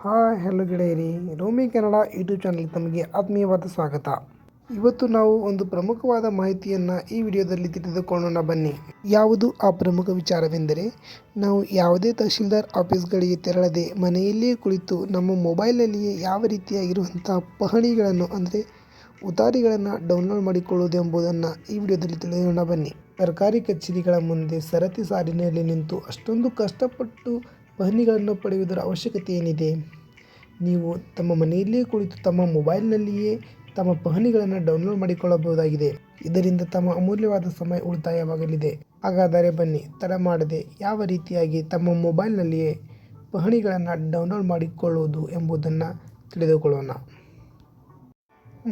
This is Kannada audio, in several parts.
Hi hello ಗೆಳೆಯರಿ, Romi Kannada YouTube ಚಾನಲ್ಗೆ ತಮಗೆ ಆತ್ಮೀಯವಾದ ಸ್ವಾಗತ. ಇವತ್ತು ನಾವು ಒಂದು ಪ್ರಮುಖವಾದ ಮಾಹಿತಿಯನ್ನು ಈ ವಿಡಿಯೋದಲ್ಲಿ ತಿಳಿದುಕೊಳ್ಳೋಣ ಬನ್ನಿ. ಯಾವುದು ಆ ಪ್ರಮುಖ ವಿಚಾರವೆಂದರೆ, ನಾವು ಯಾವುದೇ ತಹಶೀಲ್ದಾರ್ ಆಫೀಸ್ಗಳಿಗೆ ತೆರಳದೆ ಮನೆಯಲ್ಲಿಯೇ ಕುಳಿತು ನಮ್ಮ ಮೊಬೈಲಲ್ಲಿಯೇ ಯಾವ ರೀತಿಯಾಗಿರುವಂಥ ಪಹಣಿಗಳನ್ನು ಅಂದರೆ ಉತಾರಿಗಳನ್ನು ಡೌನ್ಲೋಡ್ ಮಾಡಿಕೊಳ್ಳುವುದು ಎಂಬುದನ್ನು ಈ ವಿಡಿಯೋದಲ್ಲಿ ತಿಳಿಯೋಣ ಬನ್ನಿ. ಸರ್ಕಾರಿ ಕಚೇರಿಗಳ ಮುಂದೆ ಸರತಿ ಸಾಲಿನಲ್ಲಿ ನಿಂತು ಅಷ್ಟೊಂದು ಕಷ್ಟಪಟ್ಟು ಪಹಣಿಗಳನ್ನು ಪಡೆಯುವುದರ ಅವಶ್ಯಕತೆ ಏನಿದೆ? ನೀವು ತಮ್ಮ ಮನೆಯಲ್ಲಿಯೇ ಕುಳಿತು ತಮ್ಮ ಮೊಬೈಲ್ನಲ್ಲಿಯೇ ತಮ್ಮ ಪಹಣಿಗಳನ್ನು ಡೌನ್ಲೋಡ್ ಮಾಡಿಕೊಳ್ಳಬಹುದಾಗಿದೆ. ಇದರಿಂದ ತಮ್ಮ ಅಮೂಲ್ಯವಾದ ಸಮಯ ಉಳಿತಾಯವಾಗಲಿದೆ. ಹಾಗಾದರೆ ಬನ್ನಿ, ತಡ ಮಾಡದೆ ಯಾವ ರೀತಿಯಾಗಿ ತಮ್ಮ ಮೊಬೈಲ್ನಲ್ಲಿಯೇ ಪಹಣಿಗಳನ್ನು ಡೌನ್ಲೋಡ್ ಮಾಡಿಕೊಳ್ಳುವುದು ಎಂಬುದನ್ನು ತಿಳಿದುಕೊಳ್ಳೋಣ.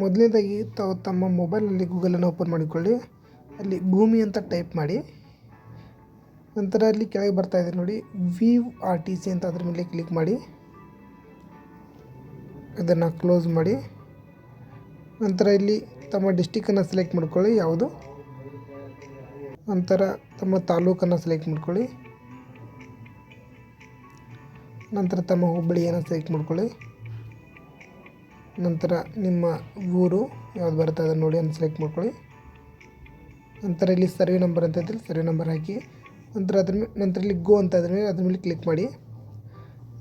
ಮೊದಲನೇದಾಗಿ ತಾವು ತಮ್ಮ ಮೊಬೈಲ್ನಲ್ಲಿ ಗೂಗಲನ್ನು ಓಪನ್ ಮಾಡಿಕೊಳ್ಳಿ. ಅಲ್ಲಿ ಭೂಮಿ ಅಂತ ಟೈಪ್ ಮಾಡಿ. ನಂತರ ಅಲ್ಲಿ ಕೆಳಗೆ ಬರ್ತಾ ಇದೆ ನೋಡಿ, ವೀವ್ RTC ಅಂತ ಅದ್ರ ಮೇಲೆ ಕ್ಲಿಕ್ ಮಾಡಿ. ಇದನ್ನು ಕ್ಲೋಸ್ ಮಾಡಿ. ನಂತರ ಇಲ್ಲಿ ತಮ್ಮ ಡಿಸ್ಟಿಕನ್ನು ಸೆಲೆಕ್ಟ್ ಮಾಡ್ಕೊಳ್ಳಿ, ಯಾವುದು. ನಂತರ ತಮ್ಮ ತಾಲೂಕನ್ನು ಸೆಲೆಕ್ಟ್ ಮಾಡ್ಕೊಳ್ಳಿ. ನಂತರ ತಮ್ಮ ಹೋಬಳಿಯನ್ನು ಸೆಲೆಕ್ಟ್ ಮಾಡ್ಕೊಳ್ಳಿ. ನಂತರ ನಿಮ್ಮ ಊರು ಯಾವ್ದು ಬರುತ್ತೆ ಅದನ್ನು ನೋಡಿ ಅದನ್ನು ಸೆಲೆಕ್ಟ್ ಮಾಡ್ಕೊಳ್ಳಿ. ನಂತರ ಇಲ್ಲಿ ಸರ್ವೆ ನಂಬರ್ ಅಂತ ಇದ್ದರೆ ಸರ್ವೆ ನಂಬರ್ ಹಾಕಿ. ನಂತರ ಇಲ್ಲಿ ಗೋ ಅಂತ ಇದ್ರ ಮೇಲೆ ಕ್ಲಿಕ್ ಮಾಡಿ.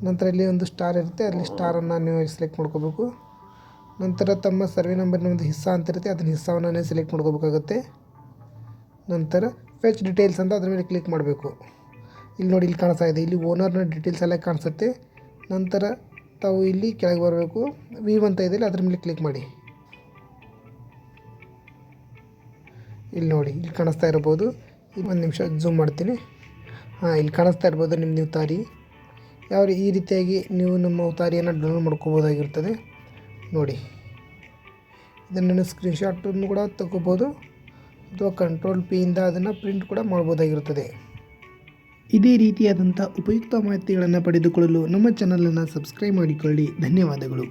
ನಂತರ ಇಲ್ಲಿ ಒಂದು ಸ್ಟಾರ್ ಇರುತ್ತೆ, ಅಲ್ಲಿ ಸ್ಟಾರನ್ನು ನೀವು ಸೆಲೆಕ್ಟ್ ಮಾಡ್ಕೋಬೇಕು. ನಂತರ ತಮ್ಮ ಸರ್ವೆ ನಂಬರ್ನ ಒಂದು ಹಿಸ್ಸಾ ಅಂತ ಇರುತ್ತೆ, ಅದನ್ನು ಹಿಸ್ಸಾವನ್ನು ಸೆಲೆಕ್ಟ್ ಮಾಡ್ಕೋಬೇಕಾಗುತ್ತೆ. ನಂತರ ಫೆಚ್ ಡೀಟೇಲ್ಸ್ ಅಂತ ಅದ್ರ ಮೇಲೆ ಕ್ಲಿಕ್ ಮಾಡಬೇಕು. ಇಲ್ಲಿ ನೋಡಿ, ಇಲ್ಲಿ ಕಾಣಿಸ್ತಾ ಇದೆ, ಇಲ್ಲಿ ಓನರ್ನ ಡೀಟೇಲ್ಸ್ ಎಲ್ಲ ಕಾಣಿಸುತ್ತೆ. ನಂತರ ತಾವು ಇಲ್ಲಿ ಕೆಳಗೆ ಬರಬೇಕು, ವೀವ್ ಅಂತ ಇದೆ ಅದ್ರ ಮೇಲೆ ಕ್ಲಿಕ್ ಮಾಡಿ. ಇಲ್ಲಿ ನೋಡಿ, ಇಲ್ಲಿ ಕಾಣಿಸ್ತಾ ಇರ್ಬೋದು. ಒಂದು ನಿಮಿಷ ಝೂಮ್ ಮಾಡ್ತೀನಿ. ಇಲ್ಲಿ ಕಾಣಿಸ್ತಾ ಇರ್ಬೋದು ನಿಮ್ಮ ಉತಾರಿ. ಈ ರೀತಿಯಾಗಿ ನೀವು ನಮ್ಮ ಉತಾರಿಯನ್ನು ಡೌನ್ಲೋಡ್ ಮಾಡ್ಕೋಬೋದಾಗಿರ್ತದೆ ನೋಡಿ. ಇದನ್ನು ಸ್ಕ್ರೀನ್ಶಾಟನ್ನು ಕೂಡ ತಗೋಬೋದು ಅಥವಾ ಕಂಟ್ರೋಲ್ P ಇಂದ ಅದನ್ನು ಪ್ರಿಂಟ್ ಕೂಡ ಮಾಡ್ಬೋದಾಗಿರುತ್ತದೆ. ಇದೇ ರೀತಿಯಾದಂಥ ಉಪಯುಕ್ತ ಮಾಹಿತಿಗಳನ್ನು ಪಡೆದುಕೊಳ್ಳಲು ನಮ್ಮ ಚಾನಲನ್ನು ಸಬ್ಸ್ಕ್ರೈಬ್ ಮಾಡಿಕೊಳ್ಳಿ. ಧನ್ಯವಾದಗಳು.